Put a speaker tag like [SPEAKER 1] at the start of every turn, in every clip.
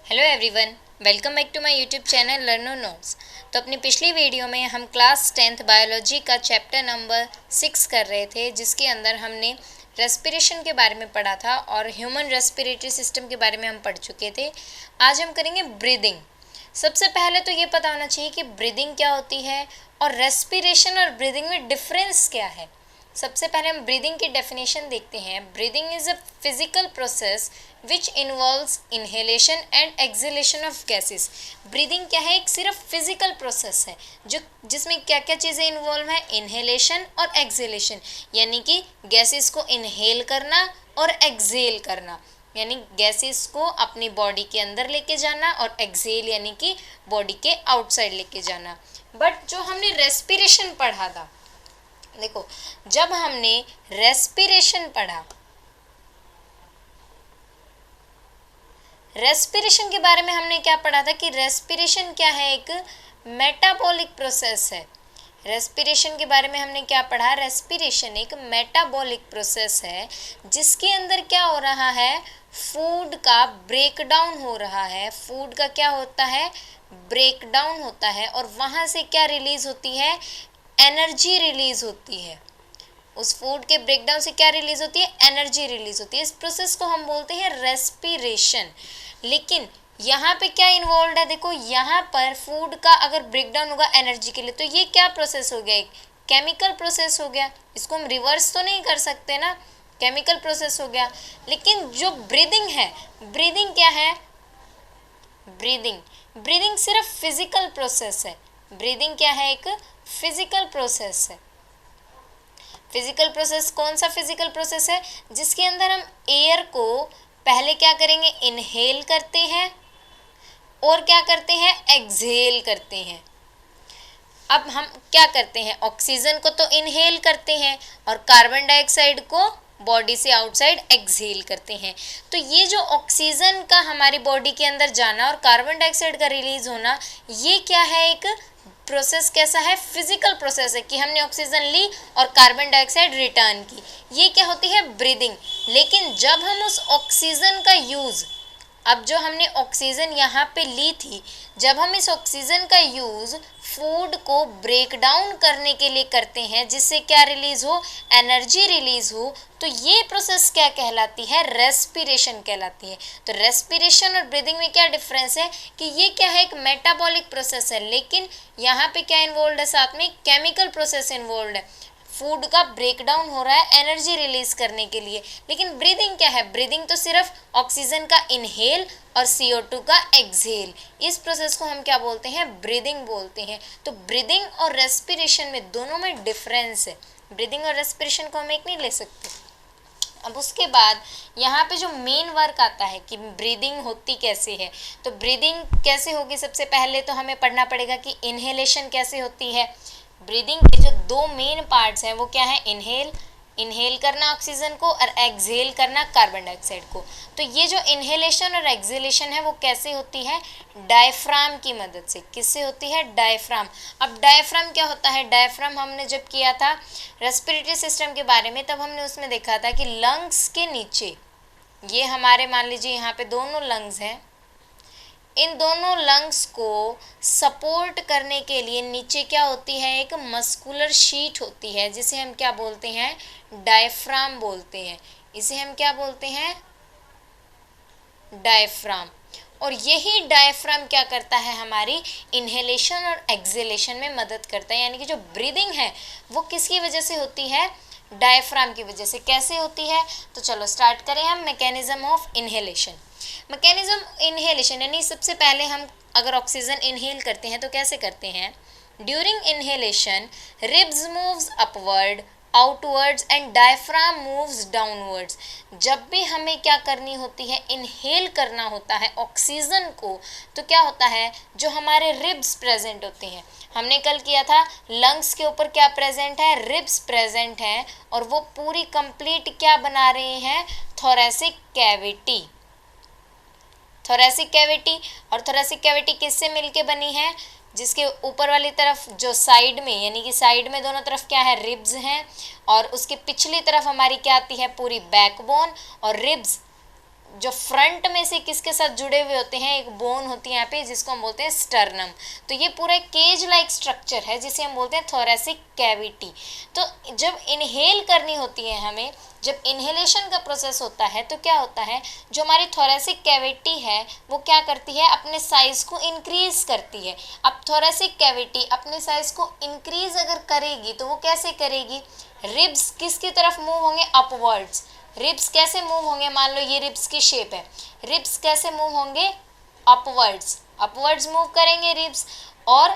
[SPEAKER 1] Hello everyone, welcome back to my YouTube channel Learno Notes. तो अपनी पिछली video में हम क्लास 10th बायोलॉजी का चैप्टर नंबर 6 कर रहे थे, जिसके अंदर हमने रेस्पिरेशन के बारे में पढ़ा था और ह्यूमन रेस्पिरेटरी सिस्टम के बारे में हम पढ़ चुके थे। आज हम करेंगे ब्रीदिंग। सबसे पहले तो ये पता होना चाहिए कि ब्रीदिंग क्या होती है और रेस्पिरेशन और ब्रीदिंग में डिफरेंस क्या है। सबसे पहले हम ब्रीदिंग की डेफिनेशन देखते हैं। Breathing is a physical process which involves inhalation and exhalation of gases. Breathing क्या है? एक सिर्फ फिजिकल प्रोसेस है जिसमें क्या क्या चीज़ें इन्वॉल्व है? इनहेलेशन और एक्सहेलेशन, यानी कि गैसेस को इनहेल करना और एक्सहेल करना, यानी गैसेस को अपनी बॉडी के अंदर लेके जाना और एक्सहेल यानी कि बॉडी के आउटसाइड लेके जाना। बट जो हमने रेस्पिरेशन पढ़ा था, देखो, जब हमने रेस्पिरेशन पढ़ा, रेस्पिरेशन के बारे में हमने क्या पढ़ा था कि रेस्पिरेशन क्या है? एक मेटाबॉलिक प्रोसेस है। रेस्पिरेशन के बारे में हमने क्या पढ़ा? रेस्पिरेशन एक मेटाबॉलिक प्रोसेस है जिसके अंदर क्या हो रहा है? फूड का ब्रेकडाउन हो रहा है। फूड का क्या होता है? ब्रेकडाउन होता है और वहाँ से क्या रिलीज होती है? एनर्जी रिलीज होती है। उस फूड के ब्रेकडाउन से क्या रिलीज होती है? एनर्जी रिलीज होती है। इस प्रोसेस को हम बोलते हैं रेस्पिरेशन। लेकिन यहाँ पे क्या इन्वॉल्व है? देखो, यहाँ पर फूड का अगर ब्रेकडाउन होगा एनर्जी के लिए, तो ये क्या प्रोसेस हो गया? एक केमिकल प्रोसेस हो गया। इसको हम रिवर्स तो नहीं कर सकते ना, केमिकल प्रोसेस हो गया। लेकिन जो ब्रीदिंग है, ब्रीदिंग क्या है? ब्रीदिंग सिर्फ फिजिकल प्रोसेस है। ब्रीदिंग क्या है? एक फिजिकल प्रोसेस है। फिजिकल प्रोसेस कौन सा फिजिकल प्रोसेस है? जिसके अंदर हम एयर को पहले क्या करेंगे? इनहेल करते हैं और क्या करते हैं? एक्सहेल करते हैं। अब हम क्या करते हैं? ऑक्सीजन को तो इनहेल करते हैं और कार्बन डाइऑक्साइड को बॉडी से आउटसाइड एक्सहेल करते हैं। तो ये जो ऑक्सीजन का हमारी बॉडी के अंदर जाना और कार्बन डाइऑक्साइड का रिलीज होना, ये क्या है? एक प्रोसेस कैसा है? फिजिकल प्रोसेस है कि हमने ऑक्सीजन ली और कार्बन डाइऑक्साइड रिटर्न की। ये क्या होती है? ब्रीदिंग। लेकिन जब हम उस ऑक्सीजन का यूज़, अब जो हमने ऑक्सीजन यहाँ पे ली थी, जब हम इस ऑक्सीजन का यूज़ फूड को ब्रेक डाउन करने के लिए करते हैं जिससे क्या रिलीज हो? एनर्जी रिलीज हो, तो ये प्रोसेस क्या कहलाती है? रेस्पिरेशन कहलाती है। तो रेस्पिरेशन और ब्रीदिंग में क्या डिफरेंस है कि ये क्या है? एक मेटाबॉलिक प्रोसेस है, लेकिन यहाँ पे क्या इन्वॉल्व है? साथ में केमिकल प्रोसेस इन्वॉल्व है। फूड का ब्रेकडाउन हो रहा है एनर्जी रिलीज करने के लिए। लेकिन ब्रीदिंग क्या है? ब्रीदिंग तो सिर्फ ऑक्सीजन का इनहेल और CO2 का एक्सहेल। इस प्रोसेस को हम क्या बोलते हैं? ब्रीदिंग बोलते हैं। तो ब्रीदिंग और रेस्पिरेशन में दोनों में डिफरेंस है। ब्रीदिंग और रेस्पिरेशन को हम एक नहीं ले सकते। अब उसके बाद यहाँ पे जो मेन वर्क आता है कि ब्रीदिंग होती कैसे है, तो ब्रीदिंग कैसे होगी? सबसे पहले तो हमें पढ़ना पड़ेगा कि इनहेलेशन कैसे होती है। ब्रीदिंग के जो दो मेन पार्ट्स हैं वो क्या है? इनहेल करना ऑक्सीजन को और एक्सहेल करना कार्बन डाइऑक्साइड को। तो ये जो इनहेलेशन और एक्सहेलेशन है वो कैसे होती है? डायफ्राम की मदद से। किससे होती है? डायफ्राम। अब डायफ्राम क्या होता है? डायफ्राम हमने जब किया था रेस्पिरेटरी सिस्टम के बारे में, तब हमने उसमें देखा था कि लंग्स के नीचे, ये हमारे मान लीजिए यहाँ पे दोनों लंग्स हैं, इन दोनों लंग्स को सपोर्ट करने के लिए नीचे क्या होती है? एक मस्कुलर शीट होती है जिसे हम क्या बोलते हैं? डायफ्राम बोलते हैं। इसे हम क्या बोलते हैं? डायफ्राम। और यही डायफ्राम क्या करता है? हमारी इनहेलेशन और एक्सहेलेशन में मदद करता है। यानी कि जो ब्रीदिंग है वो किसकी वजह से होती है? डायफ्राम की वजह से। कैसे होती है? तो चलो स्टार्ट करें हम mechanism of inhalation. Mechanism inhalation, यानी सबसे पहले हम अगर ऑक्सीजन इनहेल करते हैं तो कैसे करते हैं? During inhalation ribs moves upward, outwards and diaphragm moves downwards. जब भी हमें क्या करनी होती है? इनहेल करना होता है ऑक्सीजन को, तो क्या होता है? जो हमारे रिब्स प्रेजेंट होते हैं, हमने कल किया था लंग्स के ऊपर क्या प्रेजेंट है? रिब्स प्रेजेंट हैं और वो पूरी कंप्लीट क्या बना रहे हैं? Thoracic cavity. थोरैसिक कैविटी, और थोरैसिक कैविटी किससे मिलके बनी है? जिसके ऊपर वाली तरफ जो साइड में, यानी कि साइड में दोनों तरफ क्या है? रिब्स हैं, और उसके पिछली तरफ हमारी क्या आती है? पूरी बैकबोन। और रिब्स जो फ्रंट में से किसके साथ जुड़े हुए होते हैं, एक बोन होती है यहाँ पे जिसको हम बोलते हैं स्टर्नम। तो ये पूरा केज लाइक स्ट्रक्चर है जिसे हम बोलते हैं थोरेसिक कैविटी। तो जब इनहेल करनी होती है हमें, जब इनहेलेशन का प्रोसेस होता है तो क्या होता है, जो हमारी थोरेसिक कैविटी है वो क्या करती है, अपने साइज को इंक्रीज करती है। अब थोरेसिक कैविटी अपने साइज को इंक्रीज अगर करेगी तो वो कैसे करेगी, रिब्स किसकी तरफ मूव होंगे, अपवर्ड्स। रिब्स कैसे मूव होंगे, मान लो ये रिब्स की शेप है, रिब्स कैसे मूव होंगे, अपवर्ड्स, अपवर्ड्स मूव करेंगे रिब्स। और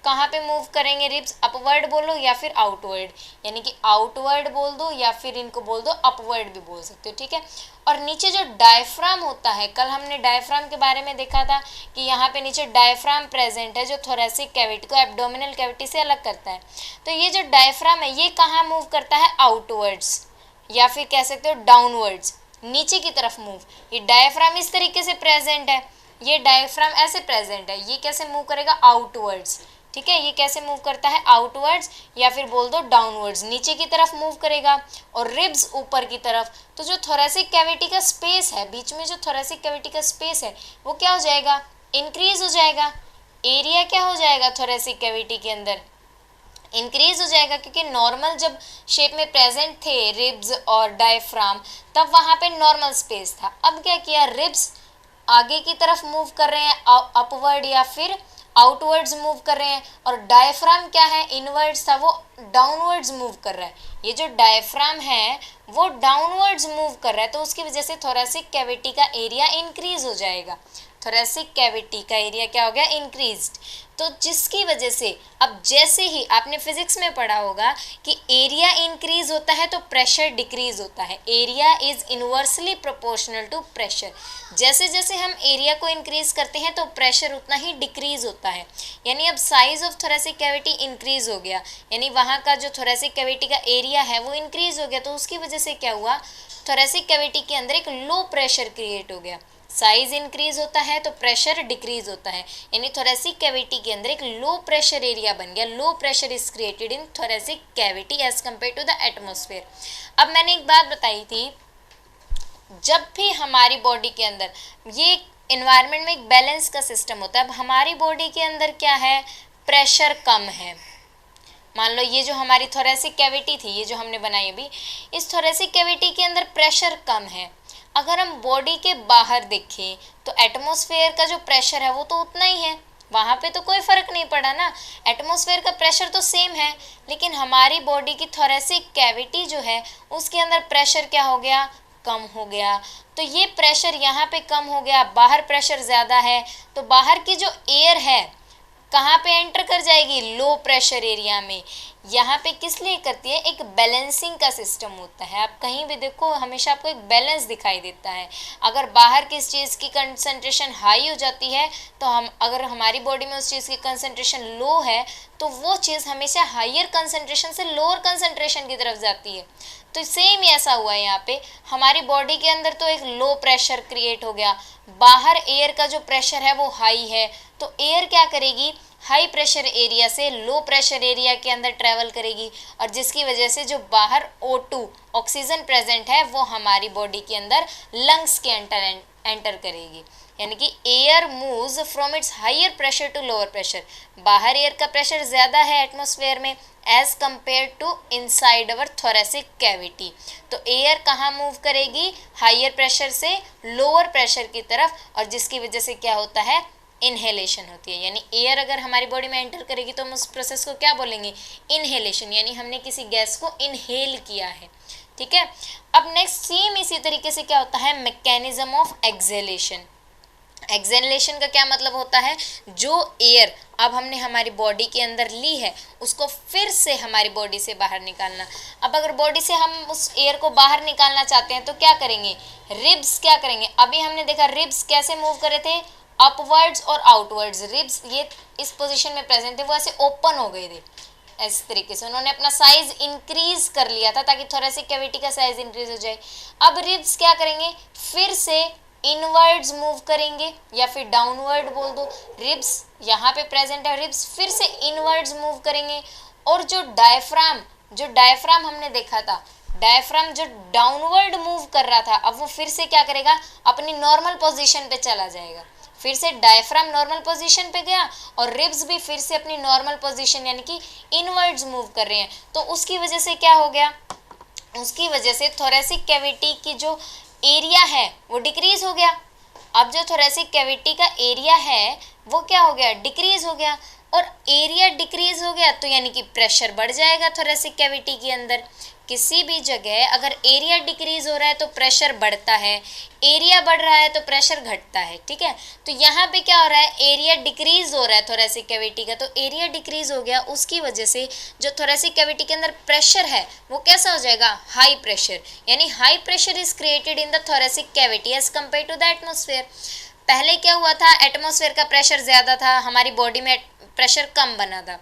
[SPEAKER 1] कहाँ पे मूव करेंगे रिब्स, अपवर्ड बोलो या फिर आउटवर्ड, यानी कि आउटवर्ड बोल दो या फिर इनको बोल दो अपवर्ड भी बोल सकते हो, ठीक है। और नीचे जो डायफ्राम होता है, कल हमने डायफ्राम के बारे में देखा था कि यहाँ पे नीचे डायफ्राम प्रेजेंट है जो थोरेसिक कैविटी को एब्डोमिनल कैविटी से अलग करता है। तो ये जो डायफ्राम है ये कहाँ मूव करता है, आउटवर्ड्स या फिर कह सकते हो डाउनवर्ड्स, नीचे की तरफ मूव। ये डायफ्राम इस तरीके से प्रेजेंट है, ये डायफ्राम ऐसे प्रेजेंट है, ये कैसे मूव करेगा, आउटवर्ड्स, ठीक है। ये कैसे मूव करता है, आउटवर्ड्स या फिर बोल दो डाउनवर्ड्स, नीचे की तरफ मूव करेगा। और रिब्स ऊपर की तरफ। तो जो थोरेसिक कैविटी का स्पेस है, बीच में जो थोरेसिक कैविटी का स्पेस है वो क्या हो जाएगा, इंक्रीज हो जाएगा। एरिया क्या हो जाएगा थोरेसिक कैविटी के अंदर, इंक्रीज हो जाएगा, क्योंकि नॉर्मल जब शेप में प्रेजेंट थे रिब्स और डायफ्राम तब वहाँ पे नॉर्मल स्पेस था। अब क्या किया, रिब्स आगे की तरफ मूव कर रहे हैं, अपवर्ड या फिर आउटवर्ड्स मूव कर रहे हैं, और डायफ्राम क्या है, इनवर्ड्स था, वो डाउनवर्ड्स मूव कर रहा है। ये जो डायफ्राम है वो डाउनवर्ड्स मूव कर रहा है, तो उसकी वजह से थोरेसिक कैविटी का एरिया इंक्रीज हो जाएगा। थोरेसिक कैविटी का एरिया क्या हो गया, इंक्रीज्ड। तो जिसकी वजह से अब जैसे ही आपने फिजिक्स में पढ़ा होगा कि एरिया इंक्रीज होता है तो प्रेशर डिक्रीज होता है, area is inversely proportional to pressure. जैसे जैसे हम एरिया को इंक्रीज करते हैं तो प्रेशर उतना ही डिक्रीज होता है। यानी अब size of thoracic cavity increase हो गया, यानी वहाँ का जो थोरेसिक कैविटी का एरिया है वो इंक्रीज हो गया, तो उसकी वजह से क्या हुआ, थोरेसिक कैविटी के अंदर एक लो प्रेशर क्रिएट हो गया। साइज इंक्रीज होता है तो प्रेशर डिक्रीज होता है, यानी थोरेसिक कैविटी के अंदर एक लो प्रेशर एरिया बन गया। Low pressure is created in thoracic cavity as compare to the atmosphere. अब मैंने एक बात बताई थी, जब भी हमारी बॉडी के अंदर ये एनवायरनमेंट में एक बैलेंस का सिस्टम होता है। अब हमारी बॉडी के अंदर क्या है, प्रेशर कम है। मान लो ये जो हमारी थोरेसिक कैविटी थी, ये जो हमने बनाई अभी, इस थोरेसिक कैविटी के अंदर प्रेशर कम है। अगर हम बॉडी के बाहर देखें तो एटमॉस्फेयर का जो प्रेशर है वो तो उतना ही है, वहाँ पे तो कोई फ़र्क नहीं पड़ा ना, एटमॉस्फेयर का प्रेशर तो सेम है। लेकिन हमारी बॉडी की थोरेसिक कैविटी जो है उसके अंदर प्रेशर क्या हो गया, कम हो गया। तो ये प्रेशर यहाँ पे कम हो गया, बाहर प्रेशर ज़्यादा है, तो बाहर की जो एयर है कहाँ पे एंटर कर जाएगी, लो प्रेशर एरिया में। यहाँ पे किस लिए करती है, एक बैलेंसिंग का सिस्टम होता है। आप कहीं भी देखो हमेशा आपको एक बैलेंस दिखाई देता है। अगर बाहर किस चीज़ की कंसंट्रेशन हाई हो जाती है तो अगर हमारी बॉडी में उस चीज़ की कंसंट्रेशन लो है तो वो चीज़ हमेशा हायर कंसंट्रेशन से लोअर कंसंट्रेशन की तरफ जाती है। तो सेम ही ऐसा हुआ है यहाँ पे, हमारी बॉडी के अंदर तो एक लो प्रेशर क्रिएट हो गया, बाहर एयर का जो प्रेशर है वो हाई है, तो एयर क्या करेगी, हाई प्रेशर एरिया से लो प्रेशर एरिया के अंदर ट्रैवल करेगी, और जिसकी वजह से जो बाहर O2 ऑक्सीजन प्रेजेंट है वो हमारी बॉडी के अंदर लंग्स के अंदर एंटर करेगी। यानी कि air moves from its higher pressure to lower pressure. बाहर एयर का प्रेशर ज़्यादा है एटमॉस्फेयर में as compare to inside our thoracic cavity. तो एयर कहाँ मूव करेगी, हायर प्रेशर से लोअर प्रेशर की तरफ, और जिसकी वजह से क्या होता है, इनहेलेशन होती है। यानी एयर अगर हमारी बॉडी में एंटर करेगी तो हम उस प्रोसेस को क्या बोलेंगे, इनहेलेशन, यानी हमने किसी गैस को इनहेल किया है, ठीक है। अब नेक्स्ट सेम इसी तरीके से क्या होता है, मैकेनिज्म ऑफ एक्सहेलेशन। एक्सहेलेशन का क्या मतलब होता है, जो एयर अब हमने हमारी बॉडी के अंदर ली है उसको फिर से हमारी बॉडी से बाहर निकालना। अब अगर बॉडी से हम उस एयर को बाहर निकालना चाहते हैं तो क्या करेंगे, रिब्स क्या करेंगे, अभी हमने देखा रिब्स कैसे मूव करे थे, अपवर्ड्स और आउटवर्ड्स। रिब्स ये इस पोजीशन में प्रेजेंट थे, वो ऐसे ओपन हो गए थे, इस तरीके से उन्होंने अपना साइज इंक्रीज कर लिया था ताकि थोरेसिक कैविटी का साइज इंक्रीज हो जाए। अब रिब्स क्या करेंगे, फिर से इनवर्ड्स मूव करेंगे या फिर डाउनवर्ड बोल दो। रिब्स यहाँ पे प्रेजेंट है, रिब्स फिर से इनवर्ड्स मूव करेंगे, और जो डायफ्राम हमने देखा था डायफ्राम जो डाउनवर्ड मूव कर रहा था, अब वो फिर से क्या करेगा, अपनी नॉर्मल पोजीशन पे चला जाएगा। फिर से डायफ्राम नॉर्मल पोजीशन पे गया और रिब्स भी फिर से अपनी नॉर्मल पोजीशन यानी कि इनवर्ड्स मूव कर रहे हैं। तो उसकी वजह से क्या हो गया, उसकी वजह से थोरेसिक कैविटी की जो एरिया है वो डिक्रीज हो गया। अब जो थोरेसिक कैविटी का एरिया है वो क्या हो गया, डिक्रीज हो गया। और एरिया डिक्रीज हो गया तो यानी कि प्रेशर बढ़ जाएगा थोरेसिक कैविटी के अंदर। किसी भी जगह अगर एरिया डिक्रीज हो रहा है तो प्रेशर बढ़ता है, एरिया बढ़ रहा है तो प्रेशर घटता है, ठीक है। तो यहाँ पे क्या हो रहा है, एरिया डिक्रीज हो रहा है थोरेसिक कैविटी का, तो एरिया डिक्रीज हो गया, उसकी वजह से जो थोरेसिक कैविटी के अंदर प्रेशर है वो कैसा हो जाएगा, हाई प्रेशर। यानी high pressure is created in the thoracic cavity as compare to the atmosphere. पहले क्या हुआ था, एटमोसफेयर का प्रेशर ज़्यादा था, हमारी बॉडी में प्रेशर कम बना था।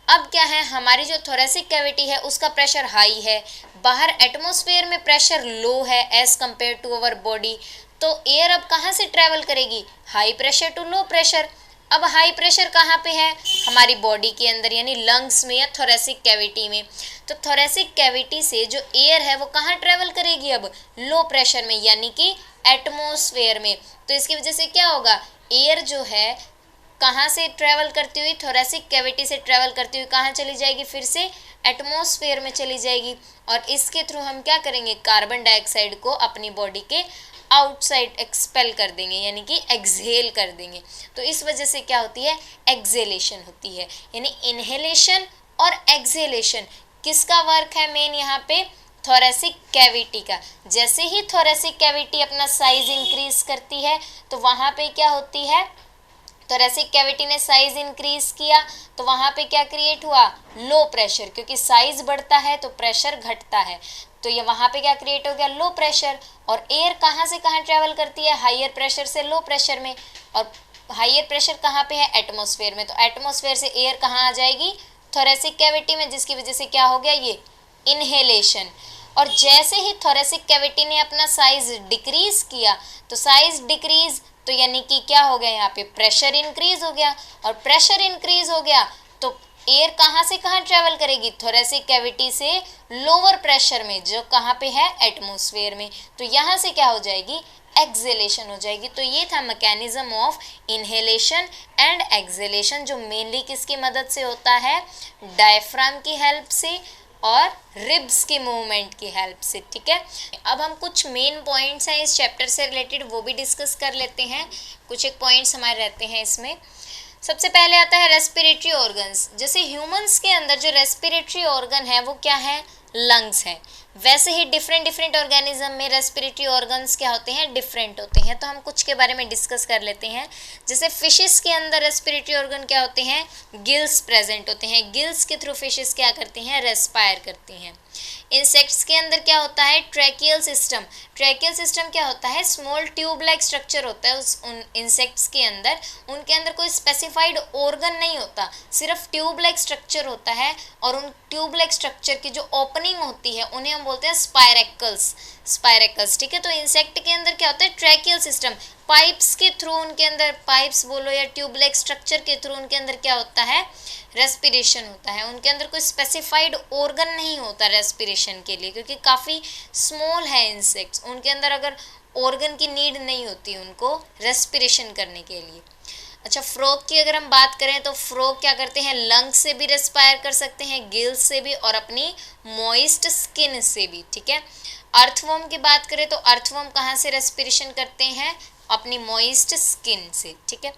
[SPEAKER 1] अब क्या है, हमारी जो थोरेसिक कैविटी है उसका प्रेशर हाई है, बाहर एटमॉस्फेयर में प्रेशर लो है as compare to our body. तो एयर अब कहाँ से ट्रैवल करेगी, high pressure to low pressure. अब हाई प्रेशर कहाँ पे है, हमारी बॉडी के अंदर यानी लंग्स में या थोरेसिक कैविटी में। तो थोरेसिक कैविटी से जो एयर है वो कहाँ ट्रैवल करेगी, अब लो प्रेशर में यानी कि एटमॉस्फेयर में। तो इसकी वजह से क्या होगा, एयर जो है कहाँ से ट्रैवल करती हुई, थोरेसिक कैविटी से ट्रैवल करती हुई कहाँ चली जाएगी, फिर से एटमॉस्फेयर में चली जाएगी। और इसके थ्रू हम क्या करेंगे, कार्बन डाइऑक्साइड को अपनी बॉडी के आउटसाइड एक्सपेल कर देंगे यानी कि एक्सहेल कर देंगे। तो इस वजह से क्या होती है, एक्सहेलेशन होती है। यानी इनहेलेशन और एक्सहेलेशन किसका वर्क है मेन यहाँ पे, थोरेसिक कैविटी का। जैसे ही थोरेसिक कैविटी अपना साइज इंक्रीज करती है तो वहाँ पे क्या होती है, थोरेसिक कैविटी ने साइज इंक्रीज किया तो वहाँ पे क्या क्रिएट हुआ, लो प्रेशर, क्योंकि साइज बढ़ता है तो प्रेशर घटता है। तो ये वहाँ पे क्या क्रिएट हो गया, लो प्रेशर। और एयर कहाँ से कहाँ ट्रैवल करती है, हायर प्रेशर से लो प्रेशर में। और हायर प्रेशर कहाँ पे है, एटमॉस्फेयर में। तो एटमॉस्फेयर से एयर कहाँ आ जाएगी, थोरेसिक कैविटी में, जिसकी वजह से क्या हो गया, ये इनहेलेशन। और जैसे ही थोरेसिक कैविटी ने अपना साइज डिक्रीज किया तो साइज डिक्रीज तो यानी कि क्या हो गया, यहाँ पे प्रेशर इंक्रीज हो गया। और प्रेशर इंक्रीज हो गया तो एयर कहाँ से कहाँ ट्रैवल करेगी, थोरेसिक कैविटी से लोअर प्रेशर में, जो कहाँ पे है, एटमॉस्फेयर में। तो यहाँ से क्या हो जाएगी, एक्सहेलेशन हो जाएगी। तो ये था mechanism of inhalation and exhalation, जो मेनली किसकी मदद से होता है, डायफ्राम की हेल्प से और रिब्स की मूवमेंट की हेल्प से, ठीक है। अब हम कुछ मेन पॉइंट्स हैं इस चैप्टर से रिलेटेड वो भी डिस्कस कर लेते हैं। कुछ एक पॉइंट्स हमारे रहते हैं इसमें। सबसे पहले आता है रेस्पिरेटरी ऑर्गन्स। जैसे ह्यूमंस के अंदर जो रेस्पिरेटरी ऑर्गन है वो क्या है, लंग्स है। वैसे ही डिफरेंट ऑर्गेनिज्म में रेस्पिरेटरी ऑर्गन्स क्या होते हैं, डिफरेंट होते हैं। तो हम कुछ के बारे में डिस्कस कर लेते हैं। जैसे फिशेस के अंदर रेस्पिरेटरी ऑर्गन क्या होते हैं, गिल्स प्रेजेंट होते हैं। गिल्स के थ्रू फिशेस क्या करती हैं, रेस्पायर करती हैं। इंसेक्ट्स के अंदर क्या होता है, ट्रैकियल सिस्टम। ट्रैकियल सिस्टम क्या होता है, स्मॉल ट्यूब लाइक स्ट्रक्चर होता है उस उन इंसेक्ट्स के अंदर। उनके अंदर कोई स्पेसिफाइड ऑर्गन नहीं होता, सिर्फ ट्यूब लाइक स्ट्रक्चर होता है। और उन ट्यूब लाइक स्ट्रक्चर की जो ओपनिंग होती है उन्हें हम बोलते हैं स्पायरेकल्स, ठीक है। तो इंसेक्ट के अंदर क्या होता है, ट्रैकियल सिस्टम, पाइप्स के थ्रू उनके अंदर, पाइप्स बोलो या ट्यूब लाइक स्ट्रक्चर के थ्रू उनके अंदर क्या होता है, रेस्पिरेशन होता है। उनके अंदर कोई स्पेसिफाइड ऑर्गन नहीं होता रेस्पिरेशन के लिए, क्योंकि काफ़ी स्मॉल है इंसेक्ट्स। उनके अंदर अगर ऑर्गन की नीड नहीं होती उनको रेस्पिरेशन करने के लिए। अच्छा, फ्रॉग की अगर हम बात करें तो फ्रॉग क्या करते हैं, लंग्स से भी रेस्पायर कर सकते हैं, गिल्स से भी और अपनी मॉइस्ट स्किन से भी, ठीक है। अर्थवर्म की बात करें तो अर्थवर्म कहाँ से रेस्पिरेशन करते हैं, अपनी मॉइस्ट स्किन से, ठीक है।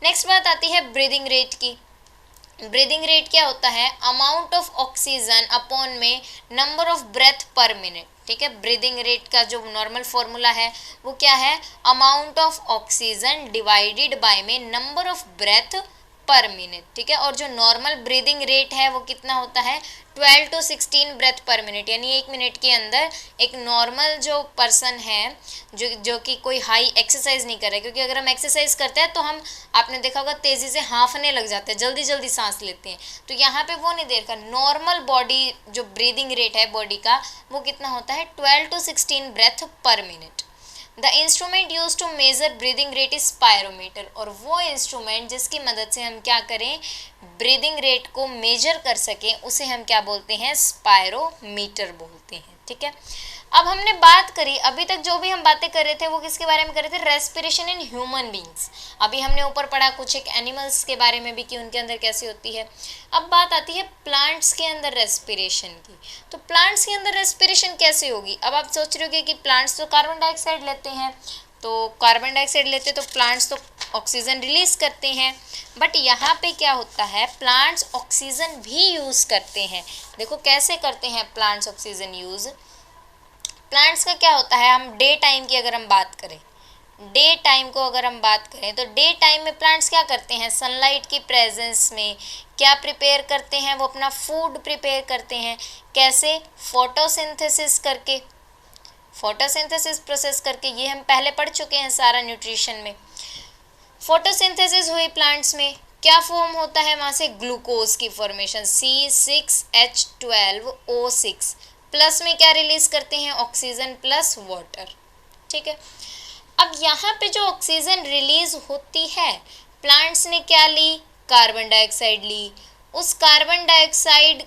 [SPEAKER 1] नेक्स्ट बात आती है ब्रीदिंग रेट की। ब्रीदिंग रेट क्या होता है, अमाउंट ऑफ ऑक्सीजन अपॉन में number of breath per minute, ठीक है। ब्रीदिंग रेट का जो नॉर्मल फॉर्मूला है वो क्या है, amount of oxygen divided by में number of breath per minute, ठीक है। और जो नॉर्मल ब्रीदिंग रेट है वो कितना होता है, 12 to 16 ब्रेथ पर मिनट। यानी एक मिनट के अंदर एक नॉर्मल जो पर्सन है जो कि कोई हाई एक्सरसाइज नहीं कर रहा है, क्योंकि अगर हम एक्सरसाइज करते हैं तो हम, आपने देखा होगा, तेज़ी से हाँफने लग जाते हैं, जल्दी जल्दी सांस लेते हैं। तो यहाँ पे वो नहीं देर का, नॉर्मल बॉडी जो ब्रीदिंग रेट है बॉडी का वो कितना होता है, 12 to 16 breath per minute. The instrument use to measure breathing rate is spirometer, और वो इंस्ट्रूमेंट जिसकी मदद से हम क्या करें, ब्रीदिंग रेट को मेजर कर सकें, उसे हम क्या बोलते हैं, स्पायरोमीटर बोलते हैं। ठीक है, अब हमने बात करी, अभी तक जो भी हम बातें कर रहे थे वो किसके बारे में कर रहे थे, रेस्पिरेशन इन ह्यूमन बींग्स। अभी हमने ऊपर पढ़ा कुछ एक एनिमल्स के बारे में भी कि उनके अंदर कैसी होती है। अब बात आती है प्लांट्स के अंदर रेस्पिरेशन की। तो प्लांट्स के अंदर रेस्पिरेशन कैसे होगी। अब आप सोच रहे होगे कि प्लांट्स तो कार्बन डाइऑक्साइड लेते हैं, तो कार्बन डाइऑक्साइड लेते तो प्लांट्स तो ऑक्सीजन रिलीज करते हैं, बट यहाँ पे क्या होता है, प्लांट्स ऑक्सीजन भी यूज़ करते हैं। देखो कैसे करते हैं प्लांट्स ऑक्सीजन यूज़। प्लांट्स का क्या होता है, हम डे टाइम की अगर हम बात करें, डे टाइम को अगर हम बात करें तो डे टाइम में प्लांट्स क्या करते हैं, सनलाइट की प्रेजेंस में क्या प्रिपेयर करते हैं, वो अपना फूड प्रिपेयर करते हैं। कैसे, फोटोसिंथेसिस करके, फोटोसिंथेसिस प्रोसेस करके। ये हम पहले पढ़ चुके हैं सारा न्यूट्रिशन में। फोटोसिंथेसिस हुई प्लांट्स में, क्या फॉर्म होता है वहाँ से, ग्लूकोज की फॉर्मेशन, C6H12O6, प्लस में क्या रिलीज करते हैं, ऑक्सीजन प्लस वाटर। ठीक है, अब यहाँ पे जो ऑक्सीजन रिलीज होती है, प्लांट्स ने क्या ली, कार्बन डाइऑक्साइड ली। उस कार्बन डाइऑक्साइड,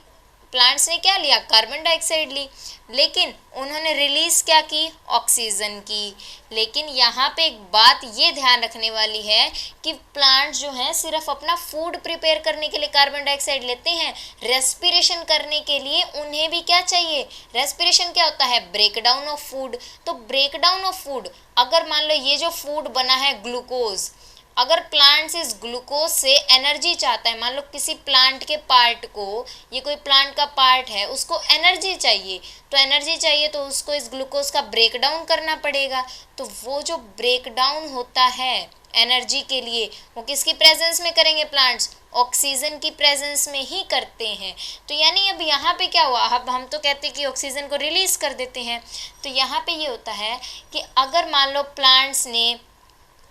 [SPEAKER 1] प्लांट्स ने क्या लिया, कार्बन डाइऑक्साइड ली, लेकिन उन्होंने रिलीज क्या की, ऑक्सीजन की। लेकिन यहाँ पे एक बात ये ध्यान रखने वाली है कि प्लांट्स जो हैं सिर्फ अपना फूड प्रिपेयर करने के लिए कार्बन डाइऑक्साइड लेते हैं, रेस्पिरेशन करने के लिए उन्हें भी क्या चाहिए, रेस्पिरेशन क्या होता है, ब्रेकडाउन ऑफ फूड। तो ब्रेकडाउन ऑफ फूड, अगर मान लो ये जो फूड बना है ग्लूकोज, अगर प्लांट्स इस ग्लूकोज से एनर्जी चाहता है, मान लो किसी प्लांट के पार्ट को, ये कोई प्लांट का पार्ट है, उसको एनर्जी चाहिए, तो एनर्जी चाहिए तो उसको इस ग्लूकोज का ब्रेकडाउन करना पड़ेगा। तो वो जो ब्रेकडाउन होता है एनर्जी के लिए, वो किसकी प्रेजेंस में करेंगे, प्लांट्स ऑक्सीजन की प्रेजेंस में ही करते हैं। तो यानी अब यहाँ पे क्या हुआ, अब हम तो कहते हैं कि ऑक्सीजन को रिलीज कर देते हैं, तो यहाँ पे ये होता है कि अगर मान लो प्लांट्स ने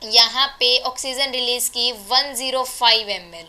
[SPEAKER 1] यहाँ पे ऑक्सीजन रिलीज की 105 ml,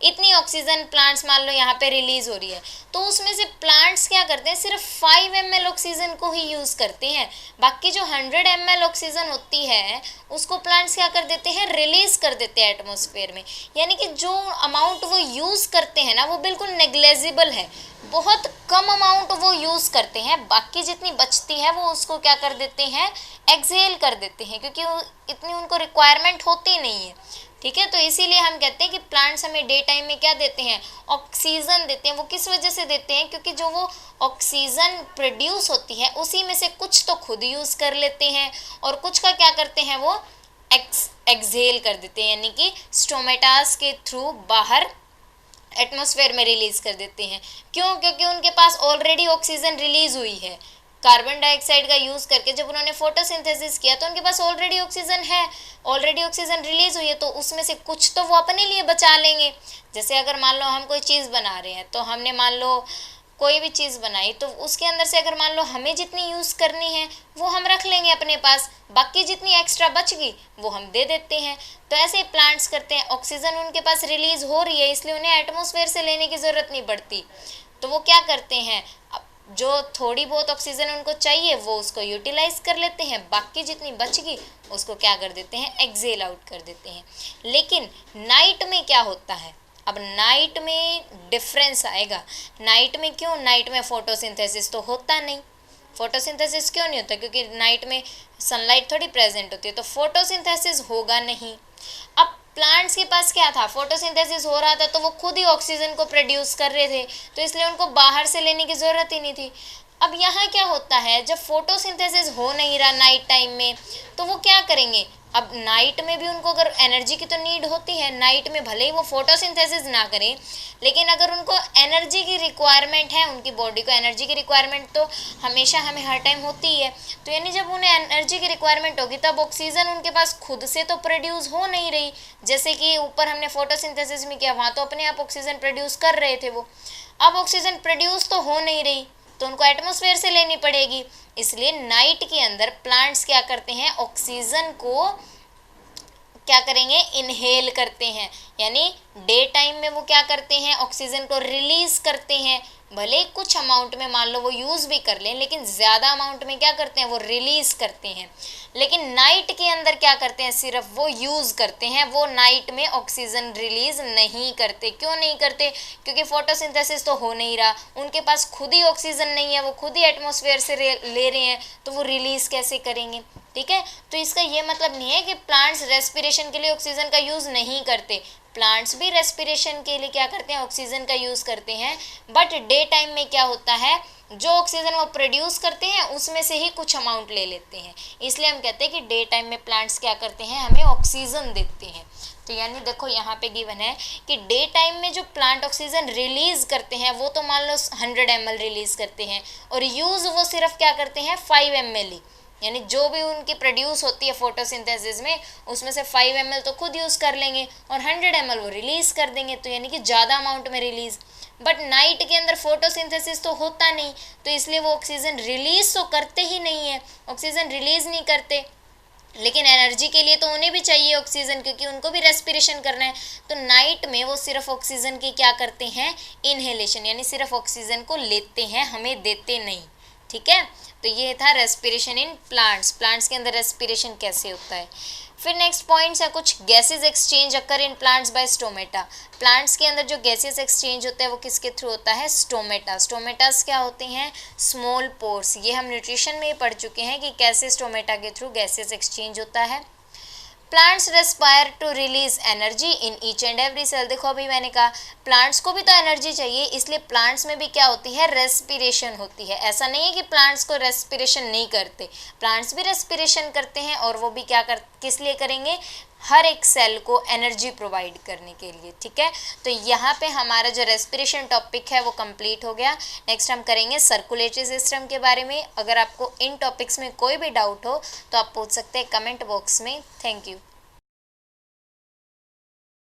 [SPEAKER 1] इतनी ऑक्सीजन प्लांट्स मान लो यहाँ पे रिलीज हो रही है, तो उसमें से प्लांट्स क्या करते हैं, सिर्फ 5 ml ऑक्सीजन को ही यूज़ करते हैं। बाकी जो 100 ml ऑक्सीजन होती है उसको प्लांट्स क्या कर देते हैं, रिलीज कर देते हैं एटमॉस्फेयर में। यानी कि जो अमाउंट वो यूज़ करते हैं ना, वो बिल्कुल नेग्लेजिबल है, बहुत कम अमाउंट वो यूज़ करते हैं। बाकी जितनी बचती है वो उसको क्या कर देते हैं, एक्सहेल कर देते हैं, क्योंकि वो इतनी उनको रिक्वायरमेंट होती नहीं है। ठीक है, तो इसीलिए हम कहते हैं कि प्लांट्स हमें डे टाइम में क्या देते हैं, ऑक्सीजन देते हैं। वो किस वजह से देते हैं, क्योंकि जो वो ऑक्सीजन प्रोड्यूस होती है उसी में से कुछ तो खुद यूज़ कर लेते हैं और कुछ का क्या करते हैं, वो एक्सहेल कर देते हैं, यानी कि स्टोमेटास के थ्रू बाहर एटमॉस्फेयर में रिलीज कर देते हैं। क्यों, क्योंकि उनके पास ऑलरेडी ऑक्सीजन रिलीज हुई है। कार्बन डाइऑक्साइड का यूज़ करके जब उन्होंने फोटोसिंथेसिस किया तो उनके पास ऑलरेडी ऑक्सीजन है, ऑलरेडी ऑक्सीजन रिलीज हुई है, तो उसमें से कुछ तो वो अपने लिए बचा लेंगे। जैसे अगर मान लो हम कोई चीज़ बना रहे हैं, तो हमने मान लो कोई भी चीज़ बनाई, तो उसके अंदर से अगर मान लो हमें जितनी यूज़ करनी है वो हम रख लेंगे अपने पास, बाकी जितनी एक्स्ट्रा बच गई वो हम दे देते हैं। तो ऐसे ही प्लांट्स करते हैं, ऑक्सीजन उनके पास रिलीज हो रही है इसलिए उन्हें एटमॉस्फेयर से लेने की ज़रूरत नहीं पड़ती, तो वो क्या करते हैं, जो थोड़ी बहुत ऑक्सीजन उनको चाहिए वो उसको यूटिलाइज कर लेते हैं, बाकी जितनी बच गई उसको क्या कर देते हैं, एक्सहेल आउट कर देते हैं। लेकिन नाइट में क्या होता है, अब नाइट में डिफरेंस आएगा। नाइट में क्यों, नाइट में फोटोसिंथेसिस तो होता नहीं। फोटोसिंथेसिस क्यों नहीं होता, क्योंकि नाइट में सनलाइट थोड़ी प्रेजेंट होती है, तो फोटोसिंथेसिस होगा नहीं। अब प्लांट्स के पास क्या था, फोटोसिंथेसिस हो रहा था तो वो खुद ही ऑक्सीजन को प्रोड्यूस कर रहे थे, तो इसलिए उनको बाहर से लेने की ज़रूरत ही नहीं थी। अब यहाँ क्या होता है, जब फोटोसिंथेसिस हो नहीं रहा नाइट टाइम में, तो वो क्या करेंगे, अब नाइट में भी उनको अगर एनर्जी की तो नीड होती है, नाइट में भले ही वो फोटोसिंथेसिस ना करें, लेकिन अगर उनको एनर्जी की रिक्वायरमेंट है, उनकी बॉडी को एनर्जी की रिक्वायरमेंट तो हमेशा हमें हर टाइम होती ही है। तो यानी जब उन्हें एनर्जी की रिक्वायरमेंट होगी तब ऑक्सीजन उनके पास खुद से तो प्रोड्यूस हो नहीं रही, जैसे कि ऊपर हमने फोटोसिंथेसिस में किया, वहाँ तो अपने आप ऑक्सीजन प्रोड्यूस कर रहे थे वो। अब ऑक्सीजन प्रोड्यूस तो हो नहीं रही तो उनको एटमॉस्फेयर से लेनी पड़ेगी, इसलिए नाइट के अंदर प्लांट्स क्या करते हैं, ऑक्सीजन को क्या करेंगे, इनहेल करते हैं। यानी डे टाइम में वो क्या करते हैं, ऑक्सीजन को रिलीज करते हैं, भले ही कुछ अमाउंट में मान लो वो यूज़ भी कर लें, लेकिन ज़्यादा अमाउंट में क्या करते हैं, वो रिलीज़ करते हैं। लेकिन नाइट के अंदर क्या करते हैं, सिर्फ वो यूज़ करते हैं, वो नाइट में ऑक्सीजन रिलीज़ नहीं करते। क्यों नहीं करते, क्योंकि फोटोसिंथेसिस तो हो नहीं रहा, उनके पास खुद ही ऑक्सीजन नहीं है, वो खुद ही एटमॉस्फेयर से ले रहे हैं, तो वो रिलीज़ कैसे करेंगे। ठीक है, तो इसका ये मतलब नहीं है कि प्लांट्स रेस्पिरेशन के लिए ऑक्सीजन का यूज़ नहीं करते, प्लांट्स भी रेस्पिरेशन के लिए क्या करते हैं, ऑक्सीजन का यूज़ करते हैं। बट डे टाइम में क्या होता है, जो ऑक्सीजन वो प्रोड्यूस करते हैं उसमें से ही कुछ अमाउंट ले लेते हैं। इसलिए हम कहते हैं कि डे टाइम में प्लांट्स क्या करते हैं, हमें ऑक्सीजन देते हैं। तो यानी देखो यहाँ पे गिवन है कि डे टाइम में जो प्लांट ऑक्सीजन रिलीज़ करते हैं वो तो मान लो 100 ml रिलीज़ करते हैं, और यूज़ वो सिर्फ क्या करते हैं 5 ml ही, यानी जो भी उनकी प्रोड्यूस होती है फोटोसिंथेसिस में उसमें से 5 ml तो खुद यूज़ कर लेंगे और 100 ml वो रिलीज़ कर देंगे, तो यानी कि ज़्यादा अमाउंट में रिलीज़। बट नाइट के अंदर फोटोसिंथेसिस तो होता नहीं, तो इसलिए वो ऑक्सीजन रिलीज़ तो करते ही नहीं है, ऑक्सीजन रिलीज़ नहीं करते, लेकिन एनर्जी के लिए तो उन्हें भी चाहिए ऑक्सीजन, क्योंकि उनको भी रेस्पिरेशन करना है। तो नाइट में वो सिर्फ ऑक्सीजन की क्या करते हैं, इनहेलेशन, यानी सिर्फ ऑक्सीजन को लेते हैं, हमें देते नहीं। ठीक है, तो ये था रेस्पिरेशन इन प्लांट्स, प्लांट्स के अंदर रेस्पिरेशन कैसे होता है। फिर नेक्स्ट पॉइंट्स है कुछ, gases exchange occur in plants by stomata. Plants के अंदर जो गैसेज एक्सचेंज होता है वो किसके थ्रू होता है, स्टोमेटा। स्टोमेटास क्या होते हैं, स्मॉल पोर्स। ये हम न्यूट्रिशन में ही पढ़ चुके हैं कि कैसे स्टोमेटा के थ्रू गैसेज एक्सचेंज होता है। Plants respire to release energy in each and every cell. देखो अभी मैंने कहा प्लांट्स को भी तो एनर्जी चाहिए, इसलिए प्लांट्स में भी क्या होती है, रेस्पिरेशन होती है। ऐसा नहीं है कि प्लांट्स को रेस्पिरेशन नहीं करते, प्लांट्स भी रेस्पिरेशन करते हैं, और वो भी क्या किस लिए करेंगे, हर एक सेल को एनर्जी प्रोवाइड करने के लिए। ठीक है, तो यहाँ पे हमारा जो रेस्पिरेशन टॉपिक है वो कंप्लीट हो गया। नेक्स्ट हम करेंगे सर्कुलेटरी सिस्टम के बारे में। अगर आपको इन टॉपिक्स में कोई भी डाउट हो तो आप पूछ सकते हैं कमेंट बॉक्स में। Thank you.